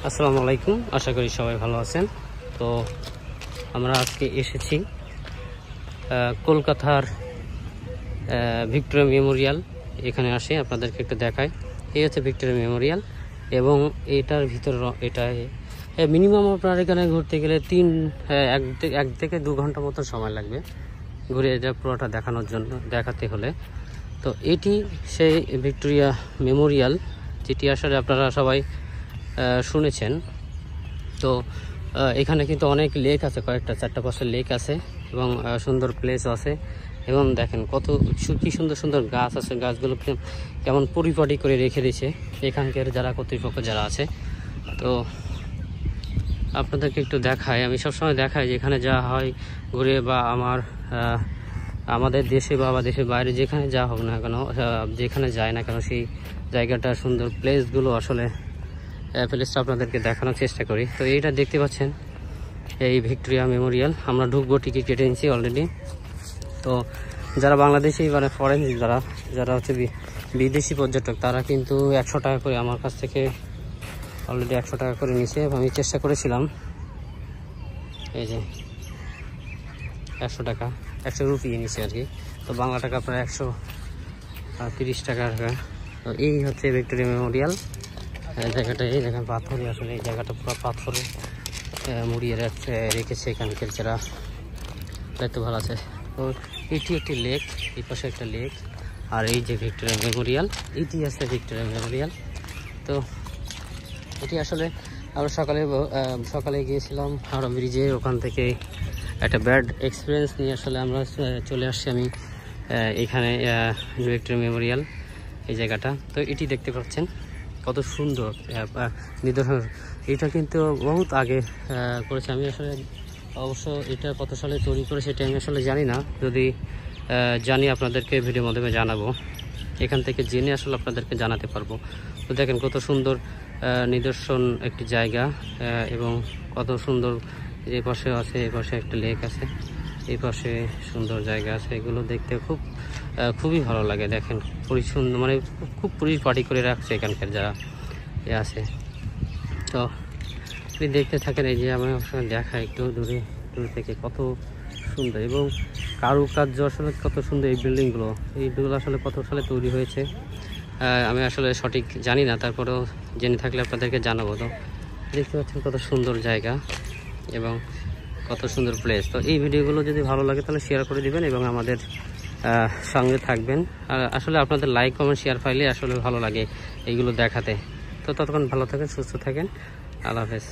আসসালামু আলাইকুম, আশা করি সবাই ভালো আছেন। তো আমরা আজকে এসেছি কলকাতার ভিক্টোরিয়া মেমোরিয়াল। এখানে আসে আপনাদেরকে একটু দেখায়। এই হচ্ছে ভিক্টোরিয়া মেমোরিয়াল এবং এটার ভিতর এটায় মিনিমাম আপনার এখানে ঘুরতে গেলে এক থেকে 2 ঘন্টা মতো সময় লাগবে ঘুরে এটা পুরোটা দেখাতে হলে। তো এটি সেই ভিক্টোরিয়া মেমোরিয়াল, যেটি আসলে আপনারা সবাই শুনেছেন। তো এখানে কিন্তু অনেক লেক আছে, কয়েকটা 4-5টা লেক আছে এবং সুন্দর প্লেসও আছে। এবং দেখেন কি সুন্দর সুন্দর গাছ আছে, গাছগুলো কেমন পরিপাটি করে রেখে দিয়েছে এখানকার যারা কর্তৃপক্ষ যারা আছে। তো আপনাদেরকে একটু দেখাই, আমি সবসময় দেখাই যে এখানে যা হয় ঘুরে বা আমাদের দেশে বা দেশের বাইরে যেখানে যা হোক না কেন, যেখানে যায় না কেন, সেই জায়গাটা সুন্দর প্লেসগুলো আসলে প্লেসটা আপনাদেরকে দেখানোর চেষ্টা করি। তো এইটা দেখতে পাচ্ছেন এই ভিক্টোরিয়া মেমোরিয়াল। আমরা ঢুকবো, টিকিট কেটে নিচ্ছি অলরেডি। তো যারা বাংলাদেশি মানে ফরেন যারা হচ্ছে বিদেশি পর্যটক, তারা কিন্তু 100 টাকা করে আমার কাছ থেকে অলরেডি 100 টাকা করে নিছে। আমি চেষ্টা করেছিলাম, এই যে 100 টাকা 100 রুপি নিছে আর কি। তো বাংলা টাকা প্রায় 130 টাকা। তো এই হচ্ছে ভিক্টোরিয়া মেমোরিয়াল জায়গাটা। এই দেখেন পাথরই, আসলে এই জায়গাটা পুরো পাথরে মুড়িয়ে রেখেছে এখানকার যারা দেখতে ভালো আছে। তো এটি একটি লেক, এই পাশে একটা লেক, আর এই যে ভিক্টোরিয়া মেমোরিয়াল, এটি আছে ভিক্টোরিয়া মেমোরিয়াল। তো এটি আসলে আমরা সকালে গিয়েছিলাম হাওড়া ব্রিজে, ওখান থেকে একটা ব্যাড এক্সপিরিয়েন্স নিয়ে আসলে আমরা চলে আসছি আমি এখানে ভিক্টোরিয়া মেমোরিয়াল এই জায়গাটা। তো এটি দেখতে পাচ্ছেন কত সুন্দর নিদর্শন। এটা কিন্তু বহুত আগে করেছে। আমি আসলে অবশ্য এটা কত সালে তৈরি করে সেটা আমি আসলে জানি না, যদি জানি আপনাদেরকে ভিডিওর মাধ্যমে জানাবো। এখান থেকে জেনে আসলে আপনাদেরকে জানাতে পারবো। তো দেখেন কত সুন্দর নিদর্শন একটি জায়গা এবং কত সুন্দর। এই পাশে আছে, এই পাশে একটা লেক আছে, এই পাশে সুন্দর জায়গা আছে। এগুলো দেখতে খুবই ভালো লাগে। দেখেন পরিচ্ছন্ন, মানে খুব পরিপাটি করে রাখছে এখানকার যারা আছে। তো আপনি দেখতে থাকেন, এই যে আমি আপনার দেখা একটু দূর থেকে কত সুন্দর এবং কারুকার্য আসলে কত সুন্দর। এইগুলো আসলে কত সালে তৈরি হয়েছে আমি আসলে সঠিক জানি না, তারপরেও জেনে থাকলে আপনাদেরকে জানাবো। তো দেখতে পাচ্ছেন কত সুন্দর জায়গা এবং কত সুন্দর প্লেস। তো এই ভিডিওগুলো যদি ভালো লাগে তাহলে শেয়ার করে দিবেন এবং আমাদের সঙ্গে থাকবেন। আর আসলে আপনাদের লাইক, কমেন্ট, শেয়ার পাইলে আসলে ভালো লাগে এইগুলো দেখাতে। তো ততক্ষণ ভালো থাকেন, সুস্থ থাকেন, আল্লাহ হাফেজ।